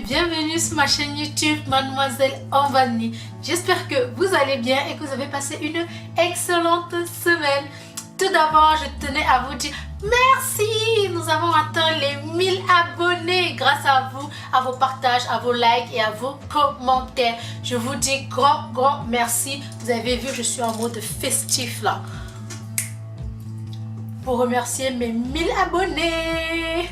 Bienvenue sur ma chaîne YouTube Mademoiselle Envani. J'espère que vous allez bien et que vous avez passé une excellente semaine. Tout d'abord, je tenais à vous dire merci. Nous avons atteint les 1000 abonnés grâce à vous, à vos partages, à vos likes et à vos commentaires. Je vous dis grand merci. Vous avez vu, je suis en mode festif là. Pour remercier mes 1000 abonnés.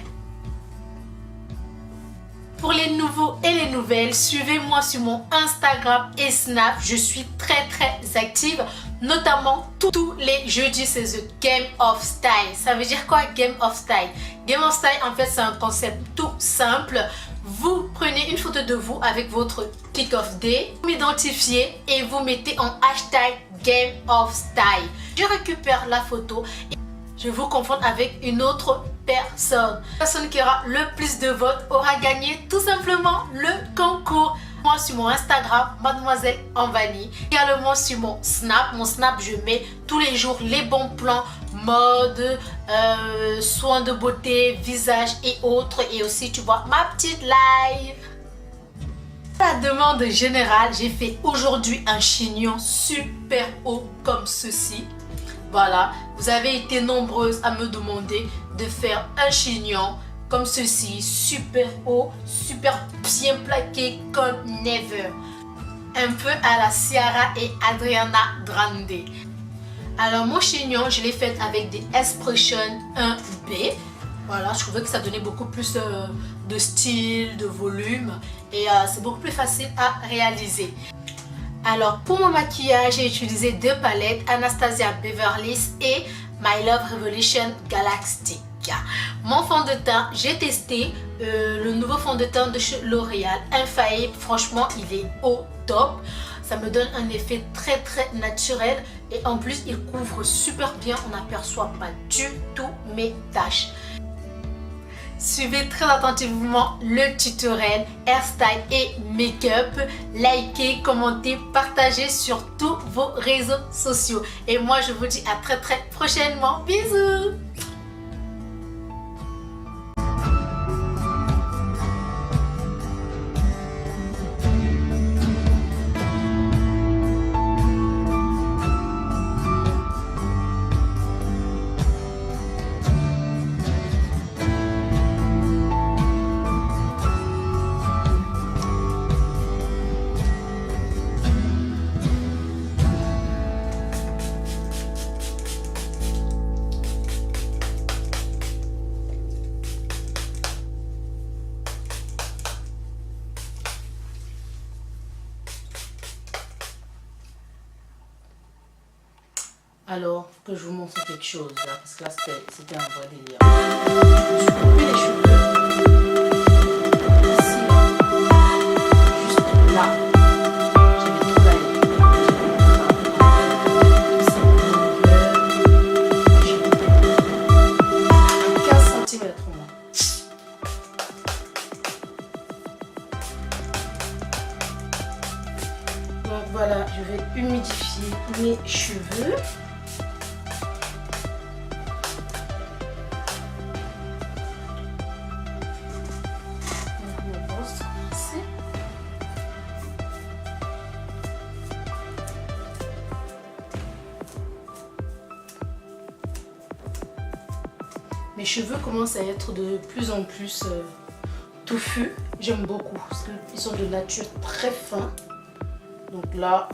Pour les nouveaux et les nouvelles, suivez-moi sur mon Instagram et Snap. Je suis très active, notamment tous les jeudis, c'est The Game of Style. Ça veut dire quoi, Game of Style? Game of Style, en fait, c'est un concept tout simple. Vous prenez une photo de vous avec votre click of day, vous m'identifiez et vous mettez en hashtag Game of Style. Je récupère la photo et je vous confronte avec une autre personne. La personne qui aura le plus de votes aura gagné tout simplement le concours. Moi sur mon Instagram, Mademoiselle Envani. Également sur mon Snap. Mon Snap, je mets tous les jours les bons plans, mode, soins de beauté, visage et autres. Et aussi, tu vois, ma petite live. À la demande générale, j'ai fait aujourd'hui un chignon super haut comme ceci. Voilà, vous avez été nombreuses à me demander de faire un chignon comme ceci, super haut, super bien plaqué comme never. Un peu à la Ciara et Adriana Grande. Alors mon chignon, je l'ai fait avec des Expression 1B. Voilà, je trouvais que ça donnait beaucoup plus de style, de volume et c'est beaucoup plus facile à réaliser. Alors pour mon maquillage, j'ai utilisé deux palettes, Anastasia Beverly Hills et My Love Revolution Galactic. Mon fond de teint, j'ai testé le nouveau fond de teint de chez L'Oréal, Infaillible. Franchement, il est au top. Ça me donne un effet très naturel et en plus, il couvre super bien. On n'aperçoit pas du tout mes taches. Suivez très attentivement le tutoriel hairstyle et make-up. Likez, commentez, partagez sur tous vos réseaux sociaux. Et moi, je vous dis à très prochainement. Bisous! Alors, que je vous montre quelque chose là, parce que là c'était un vrai délire. Je suis coupé les cheveux. Ici, juste là. J'avais tout balayé. J'ai 15 cm au moins. Donc voilà, je vais humidifier mes cheveux. Mes cheveux commencent à être de plus en plus touffus. J'aime beaucoup parce qu'ils sont de nature très fins. Donc là,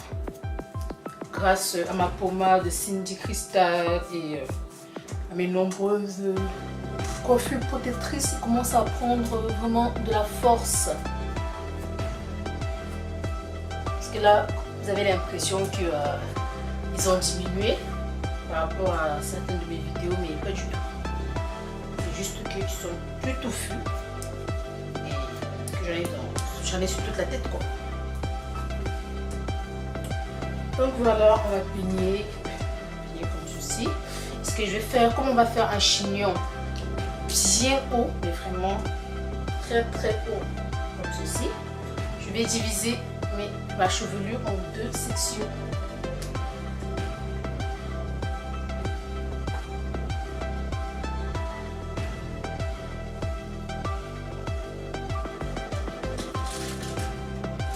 grâce à ma pommade Cindy Cristal et à mes nombreuses coiffures protectrices, il commence à prendre vraiment de la force. Parce que là, vous avez l'impression qu'ils ont diminué par rapport à certaines de mes vidéos, mais pas du tout. C'est juste qu'ils sont plus touffus et que j'en ai sur toute la tête, quoi. Donc voilà, on va peigner comme ceci. Ce que je vais faire, comme on va faire un chignon bien haut, mais vraiment très haut, comme ceci, je vais diviser ma chevelure en 2 sections.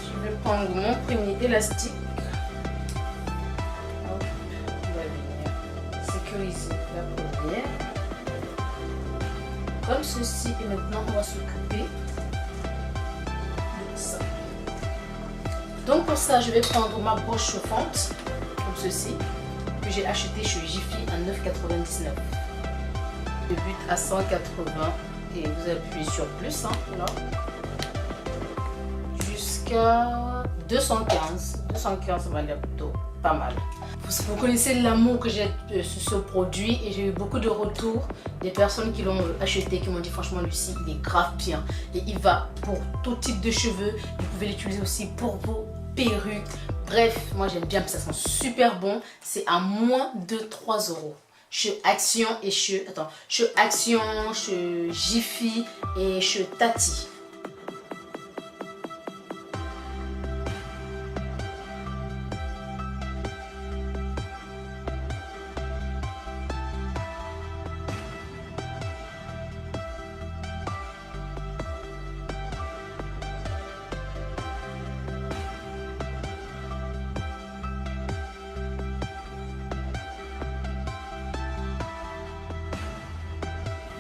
Je vais prendre mon premier élastique. La première comme ceci, et maintenant on va s'occuper de ça. Donc pour ça, je vais prendre ma broche chauffante comme ceci que j'ai acheté chez Jiffy à 9,99. Le but à 180 et vous appuyez sur plus, hein, là, jusqu'à 215. 215, ça va aller plutôt pas mal. Vous connaissez l'amour que j'ai sur ce produit et j'ai eu beaucoup de retours des personnes qui l'ont acheté, qui m'ont dit franchement Lucie, il est grave bien et il va pour tout type de cheveux. Vous pouvez l'utiliser aussi pour vos perruques. Bref, moi j'aime bien, ça sent super bon. C'est à moins de 3 € chez Action et chez Jiffy et chez Tati.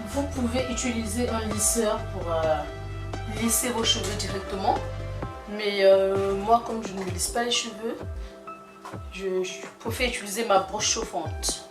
Vous pouvez utiliser un lisseur pour lisser vos cheveux directement. Mais moi, comme je ne me lisse pas les cheveux, je préfère utiliser ma broche chauffante.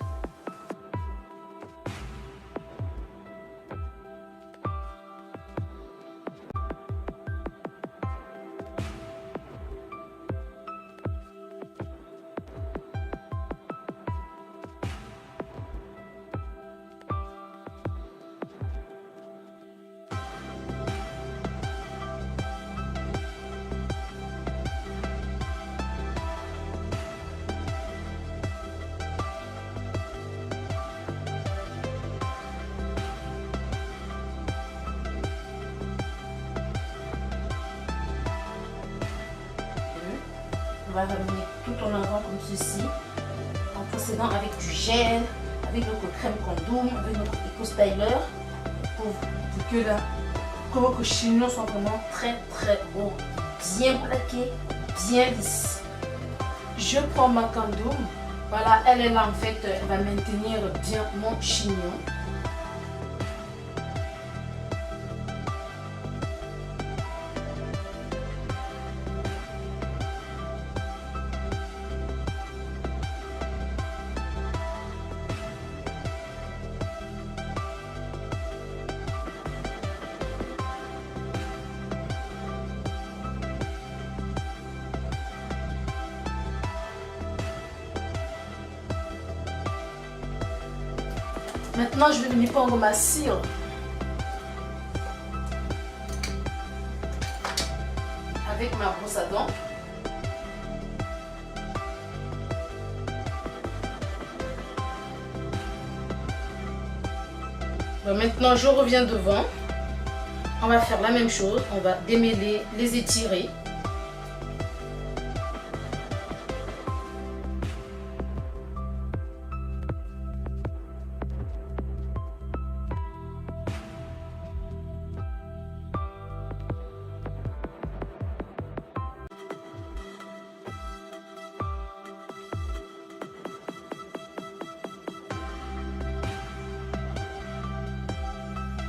On va ramener tout en avant comme ceci, en procédant avec du gel, avec notre crème Condoom, avec notre Eco Styler, pour que vos chignons soient vraiment très haut, bien plaqué, bien lisse. Je prends ma Condoom, voilà, elle est là en fait, elle va maintenir bien mon chignon. Maintenant, je vais venir prendre ma cire. Avec ma brosse à dents. Bon, maintenant, je reviens devant. On va faire la même chose. On va démêler, les étirer.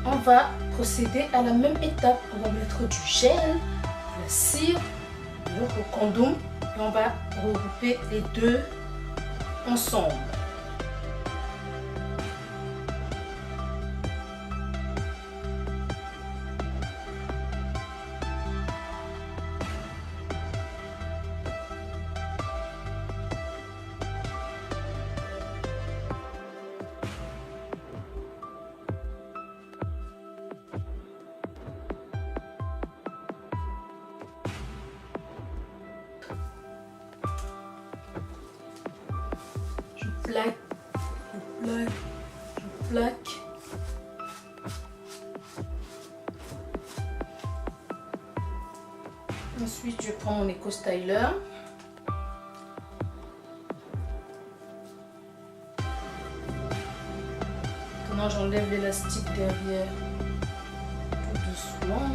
On va procéder à la même étape. On va mettre du gel, la cire, notre Condoom Et on va regrouper les deux ensemble. Plaque, je plaque, je plaque. Ensuite, je prends mon Eco Styler. Maintenant, j'enlève l'élastique derrière tout doucement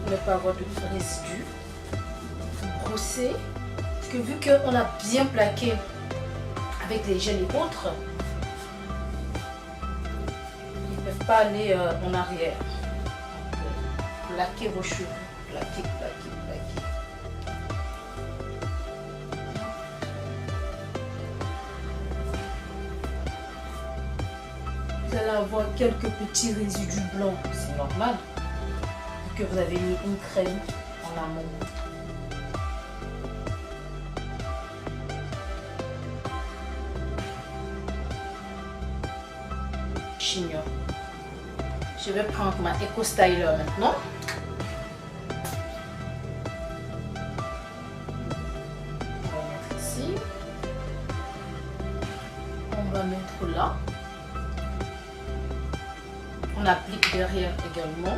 pour ne pas avoir de résidus. Brosser, parce que vu qu'on a bien plaqué avec les gels et autres, ils ne peuvent pas aller en arrière. Plaquez vos cheveux, plaquez, plaquez, plaquez. Vous allez avoir quelques petits résidus blancs, c'est normal, vu que vous avez mis une crème en amont. Chignon. Je vais prendre ma Eco Styler maintenant. On va mettre ici. On va mettre là. On applique derrière également.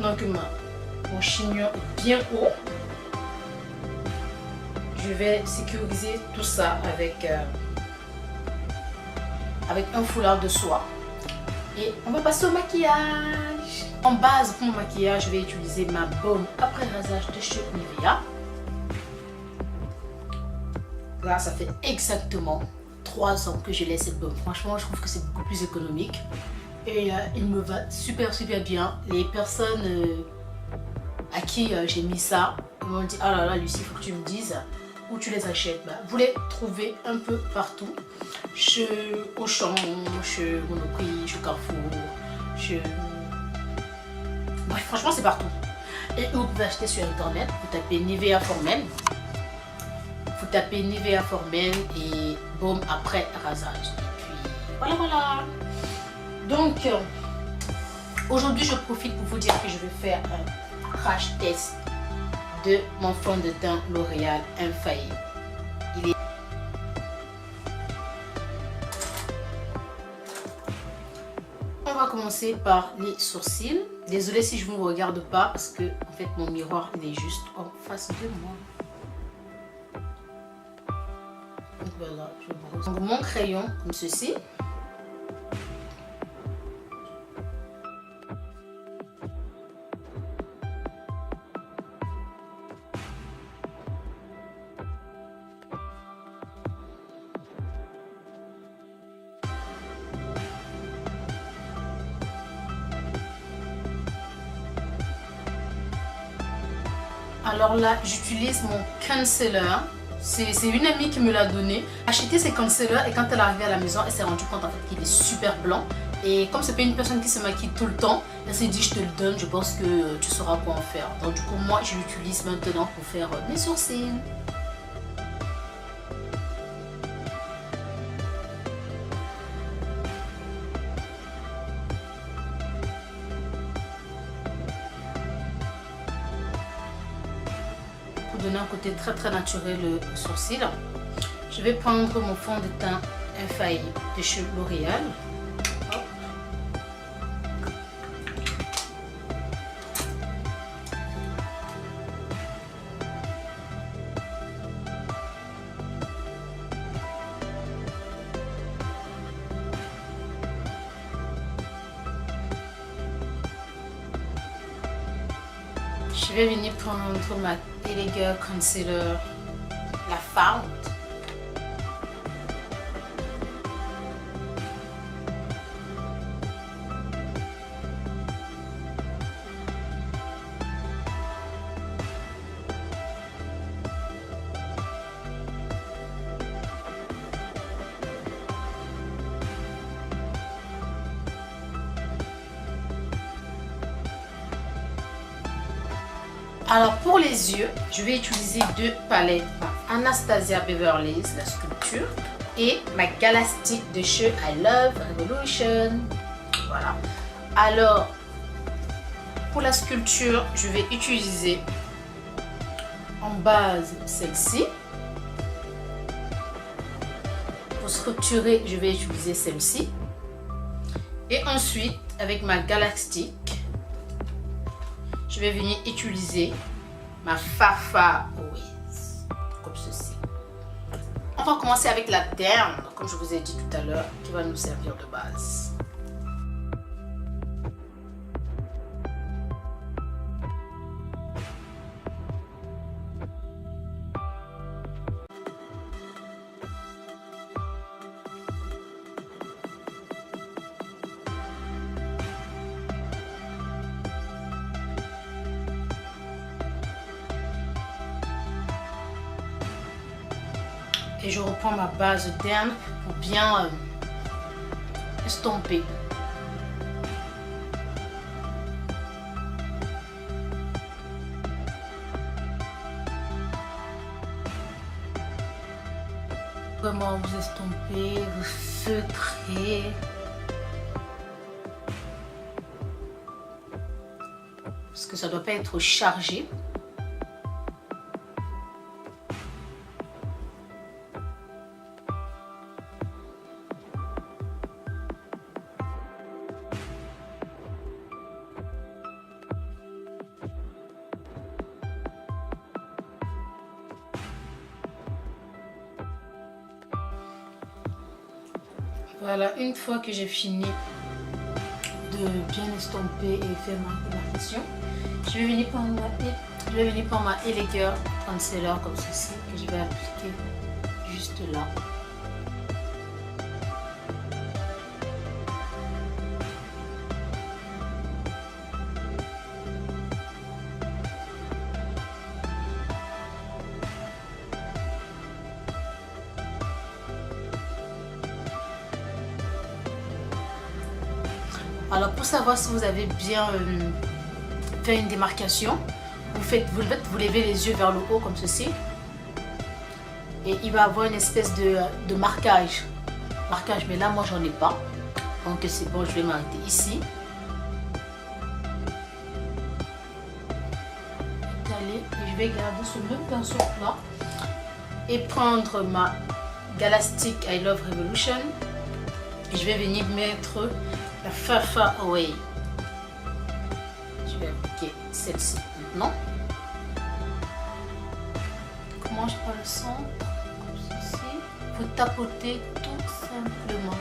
Maintenant que mon chignon est bien haut, je vais sécuriser tout ça avec un foulard de soie. Et on va passer au maquillage. En base pour mon maquillage, je vais utiliser ma baume après rasage de chez Nivea. Là, ça fait exactement 3 ans que je laisse cette baume. Franchement, je trouve que c'est beaucoup plus économique. Et il me va super bien. Les personnes à qui j'ai mis ça m'ont dit: ah là là Lucie, il faut que tu me dises où tu les achètes. Vous les trouvez un peu partout, chez Auchan, chez Monoprix, chez Carrefour, bref, franchement c'est partout. Et vous pouvez acheter sur internet. Vous tapez Nivea Formel, vous tapez Nivea Formel et baume après rasage. Et puis voilà. Donc, aujourd'hui, je profite pour vous dire que je vais faire un crash test de mon fond de teint L'Oréal Infaillible. On va commencer par les sourcils. Désolée si je ne vous regarde pas parce que en fait mon miroir il est juste en face de moi. Donc voilà, je brosse. Donc, mon crayon comme ceci. Alors là, j'utilise mon concealer. C'est une amie qui me l'a donné. Acheté ces concealers et quand elle est arrivée à la maison, elle s'est rendue compte en fait qu'il est super blanc. Et comme c'est pas une personne qui se maquille tout le temps, elle s'est dit je te le donne, je pense que tu sauras quoi en faire. Donc du coup moi je l'utilise maintenant pour faire mes sourcils. Donner un côté très naturel au sourcil. Je vais prendre mon fond de teint Infaillible de chez L'Oréal. Je vais venir prendre ma Elegir Concealer, la Found. Alors pour les yeux, je vais utiliser deux palettes, ma Anastasia Beverly Hills, la sculpture, et ma Galastic de chez I Love Revolution. Voilà. Alors pour la sculpture, je vais utiliser en base celle-ci. Pour structurer, je vais utiliser celle-ci. Et ensuite, avec ma Galastic, je vais venir utiliser ma Fafa Always, comme ceci. On va commencer avec la terne, comme je vous ai dit tout à l'heure, qui va nous servir de base. Et je reprends ma base terne pour bien estomper. Vraiment vous estompez, vous feutrez. Parce que ça ne doit pas être chargé. Voilà, une fois que j'ai fini de bien estomper et faire ma démarcation, je vais venir prendre ma Elegir Concealer comme ceci, que je vais appliquer juste là. Alors pour savoir si vous avez bien fait une démarcation, vous levez les yeux vers le haut comme ceci. Et il va avoir une espèce de marquage. Mais là moi j'en ai pas. Donc c'est bon, je vais m'arrêter ici. Étaler, et je vais garder ce même pinceau là. Et prendre ma Galastic I Love Revolution. Et je vais venir mettre la Fafa Away. Je vais appliquer celle-ci maintenant. Comment je prends le centre? Comme ceci. Vous tapotez tout simplement.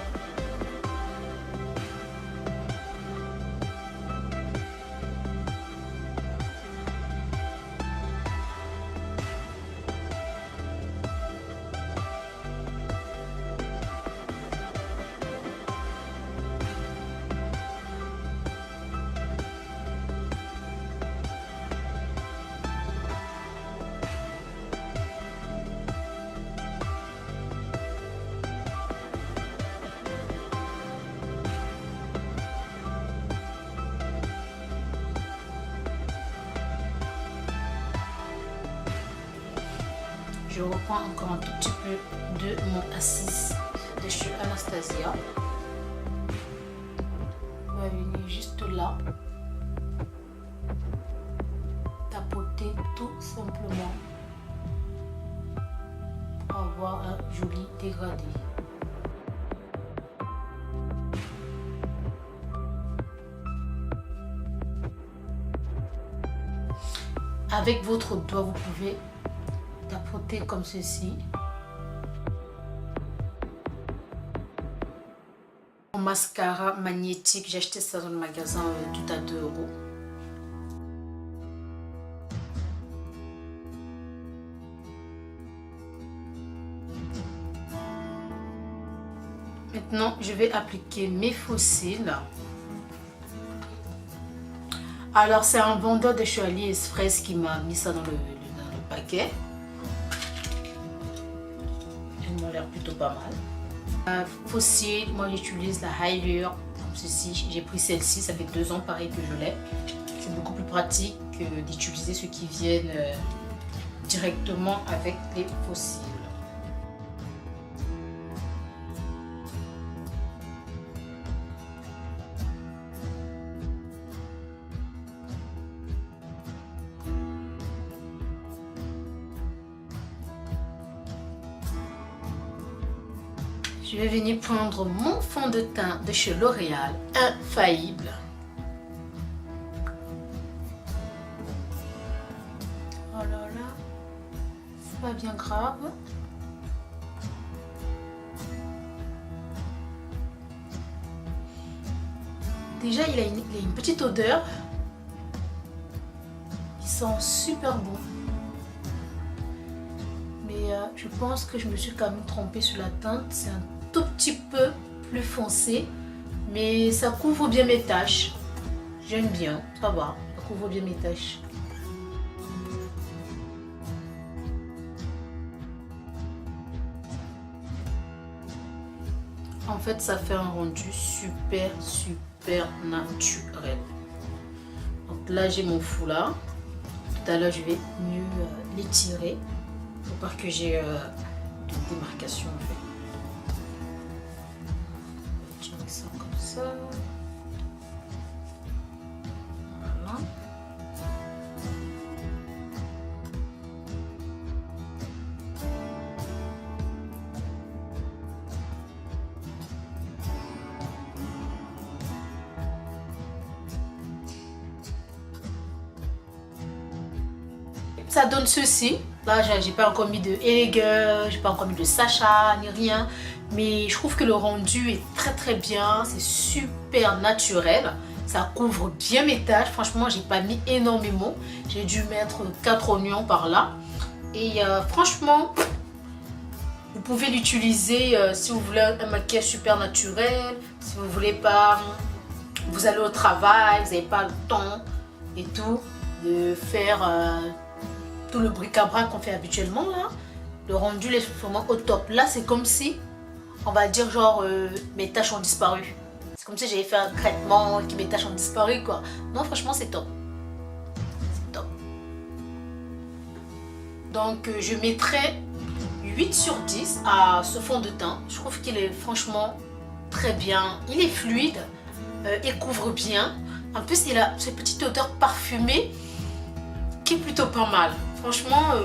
Je reprends encore un tout petit peu de mon assise de chez Anastasia. On va venir juste là. Tapoter tout simplement pour avoir un joli dégradé. Avec votre doigt, vous pouvez tapoter comme ceci. Mon mascara magnétique, j'ai acheté ça dans le magasin tout à 2 €. Maintenant, je vais appliquer mes fossiles. Alors, c'est un vendeur de chez AliExpress qui m'a mis ça dans le paquet. Il m'a l'air plutôt pas mal. Fossile, moi j'utilise la Hylure. Comme ceci, j'ai pris celle-ci, ça fait 2 ans pareil que je l'ai. C'est beaucoup plus pratique que d'utiliser ceux qui viennent directement avec les fossiles. Je vais venir prendre mon fond de teint de chez L'Oréal, infaillible. Oh là là, c'est pas bien grave. Déjà, il a une petite odeur. Il sent super bon. Mais je pense que je me suis quand même trompée sur la teinte. C'est un tout petit peu plus foncé, mais ça couvre bien mes taches. J'aime bien, ça va, ça couvre bien mes taches. En fait, ça fait un rendu super naturel. Donc là, j'ai mon foulard. Tout à l'heure, je vais mieux l'étirer pour pas que j'ai de démarcation en fait. Je mets ça comme ça. Voilà. Ça donne ceci. Là, j'ai pas encore mis de Hellege, j'ai pas encore mis de Sacha, ni rien. Mais je trouve que le rendu est très bien. C'est super naturel. Ça couvre bien mes taches. Franchement, j'ai pas mis énormément. J'ai dû mettre 4 oignons par là. Et franchement, vous pouvez l'utiliser si vous voulez un maquillage super naturel. Si vous voulez pas, vous allez au travail, vous n'avez pas le temps et tout de faire tout le bric-à-brac qu'on fait habituellement là. Le rendu est vraiment au top. Là, c'est comme si, on va dire genre, mes taches ont disparu. C'est comme si j'avais fait un traitement et que mes taches ont disparu quoi. Non, franchement, c'est top. C'est top. Donc, je mettrai 8 sur 10 à ce fond de teint. Je trouve qu'il est franchement très bien. Il est fluide, il couvre bien. En plus, il a cette petite odeur parfumée qui est plutôt pas mal. Franchement,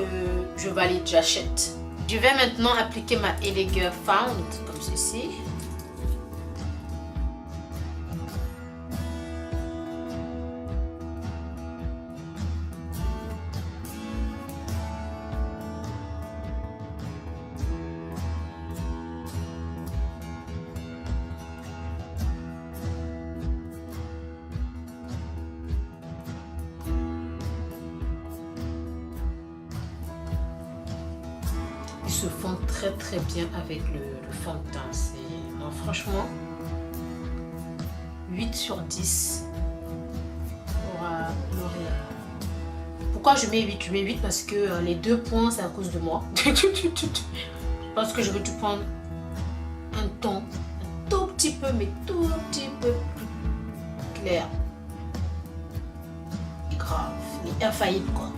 je valide, j'achète. Je vais maintenant appliquer ma Hellege Found comme ceci. Ils se font très bien avec le fond de teint. Non, franchement, 8 sur 10 pour L'Oréal. Pourquoi je mets 8? Je mets 8 parce que les 2 points, c'est à cause de moi. Je pense que j'aurais dû prendre un ton, un tout petit peu, mais tout petit peu plus clair. Et grave, mais infaillible quoi.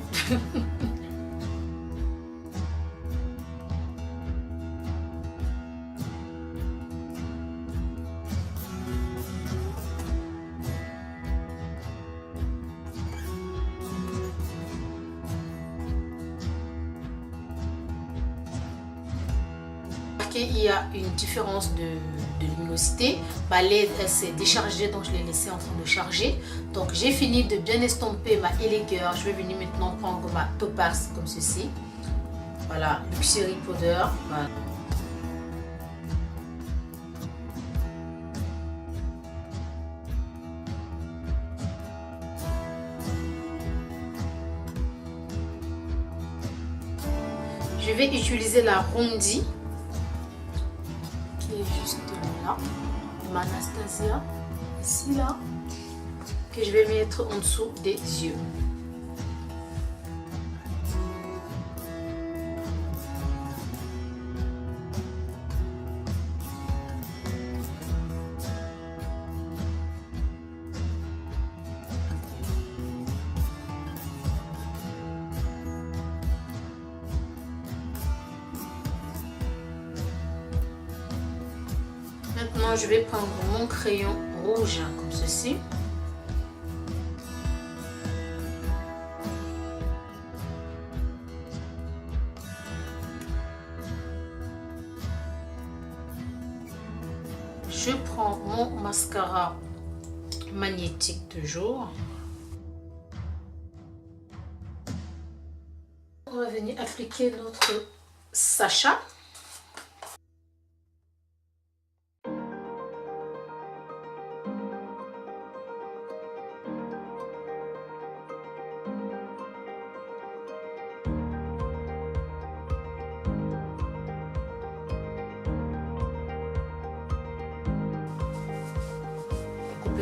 Il y a une différence de luminosité. Ma LED s'est déchargée, donc je l'ai laissée en train de charger. Donc j'ai fini de bien estomper ma Hellege. Je vais venir maintenant prendre ma Topaz comme ceci. Voilà, Luxury Powder. Voilà. Je vais utiliser la Rondi. juste là, ma Anastasia, ici là, que je vais mettre en dessous des yeux. Maintenant, je vais prendre mon crayon rouge comme ceci. Je prends mon mascara magnétique toujours. On va venir appliquer notre Sacha.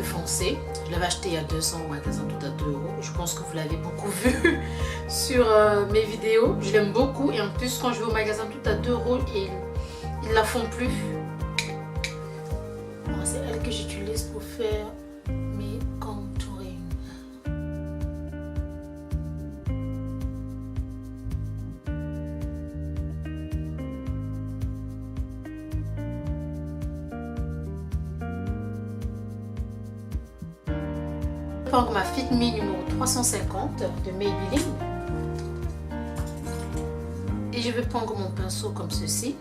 Foncé. Je l'avais acheté il y a 200 au magasin tout à 2 €. Je pense que vous l'avez beaucoup vu sur mes vidéos. Je l'aime beaucoup et en plus quand je vais au magasin tout à 2 € ils la font plus. Bon, c'est elle que j'utilise pour faire mes contouring. Je prends ma Fit Me numéro 350 de Maybelline et je vais prendre mon pinceau comme ceci.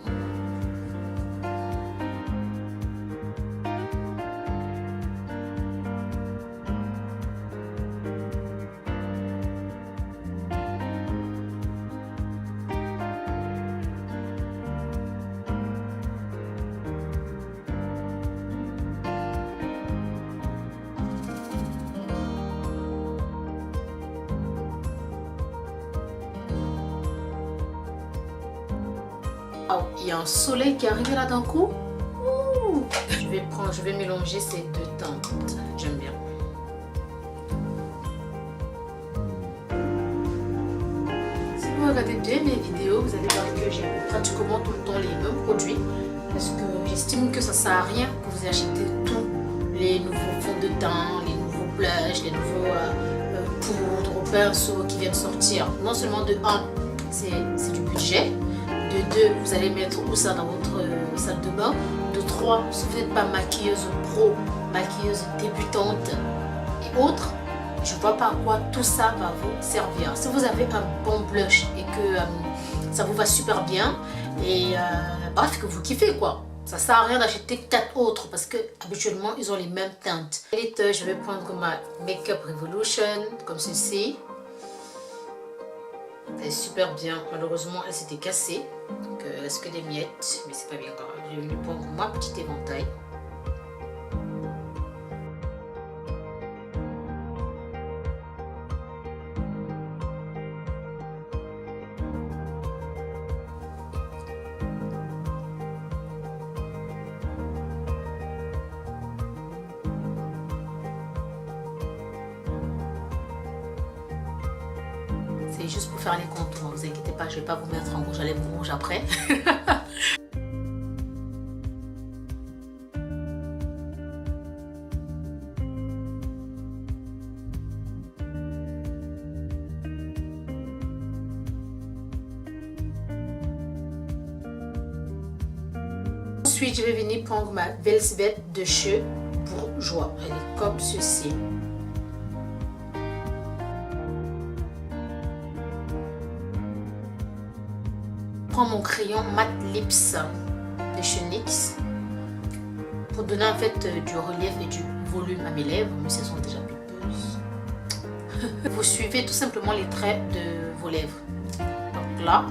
Oh, il y a un soleil qui est arrivé là d'un coup. Je vais mélanger ces deux teintes. J'aime bien. Si vous regardez bien mes vidéos, vous allez voir que j'ai pratiquement tout le temps les mêmes produits. Parce que j'estime que ça ne sert à rien que vous achetez tous les nouveaux fonds de teint, les nouveaux blushs, les nouveaux poudres, pinceaux qui viennent sortir. Non seulement de 1, c'est du budget. De 2, vous allez mettre où ça dans votre salle de bain. De 3, si vous n'êtes pas maquilleuse pro, maquilleuse débutante et autres, je ne vois pas à quoi tout ça va vous servir. Si vous avez un bon blush et que ça vous va super bien et bref, que vous kiffez quoi. Ça sert à rien d'acheter 4 autres parce que habituellement ils ont les mêmes teintes. Et je vais prendre ma Makeup Revolution comme ceci. Elle est super bien. Malheureusement, elle s'était cassée. Donc, il reste que des miettes. Mais c'est pas bien grave. Je vais venir prendre ma petite éventail. C'est juste pour faire les contours, ne vous inquiétez pas, je ne vais pas vous mettre en rouge à lèvres rouge après. Ensuite, je vais venir prendre ma Velvet de chez Bourjois. Elle est comme ceci. Je prends mon crayon Matte Lips de chez NYX pour donner en fait du relief et du volume à mes lèvres, mais elles sont déjà pulpeuses. Vous suivez tout simplement les traits de vos lèvres. Donc là,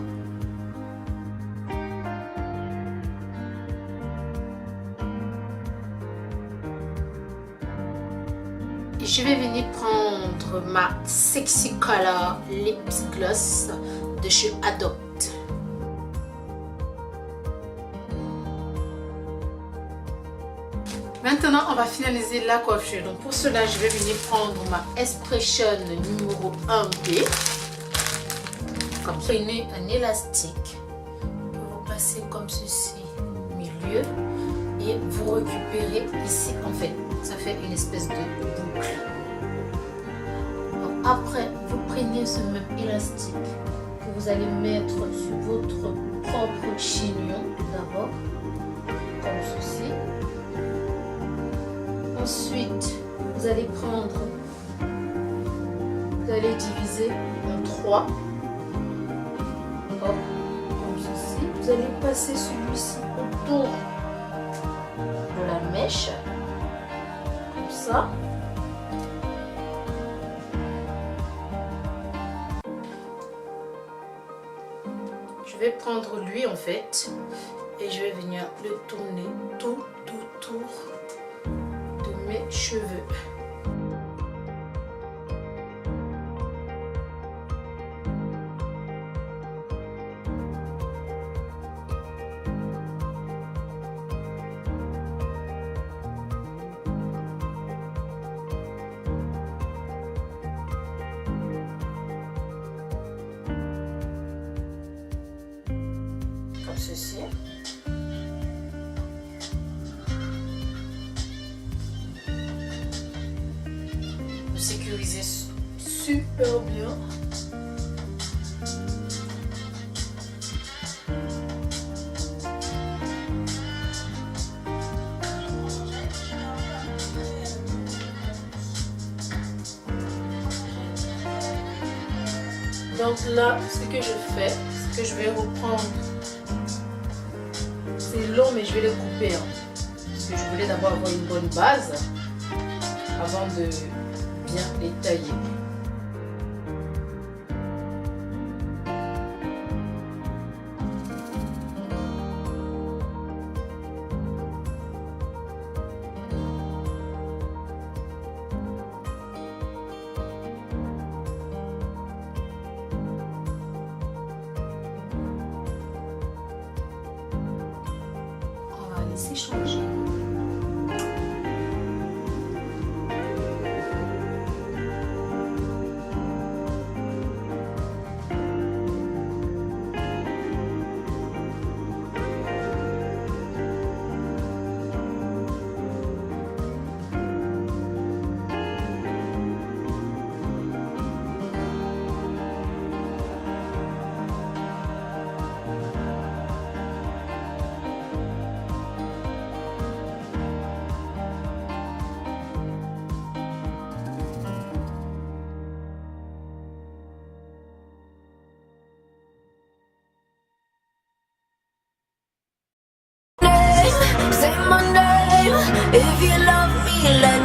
je vais venir prendre ma Sexy Color Lips Gloss de chez Adopt. Maintenant, on va finaliser la coiffure. Donc pour cela, je vais venir prendre ma Expression numéro 1B. Comme ça, un élastique. Vous passez comme ceci au milieu et vous récupérez ici. En fait, ça fait une espèce de boucle. Donc, après, vous prenez ce même élastique que vous allez mettre sur votre propre chignon d'abord, comme ceci. Ensuite, vous allez prendre, vous allez diviser en 3. Comme ceci. Vous allez passer celui-ci autour de la mèche. Comme ça. Je vais prendre lui en fait et je vais venir le tourner tout autour de mes cheveux. Comme ceci. Vous sécurisez super bien. Donc là, ce que je fais, c'est que je vais reprendre. C'est long, mais je vais les couper. Parce que je voulais d'abord avoir une bonne base avant de bien les tailler. C'est changé. Say my name, if you love me, let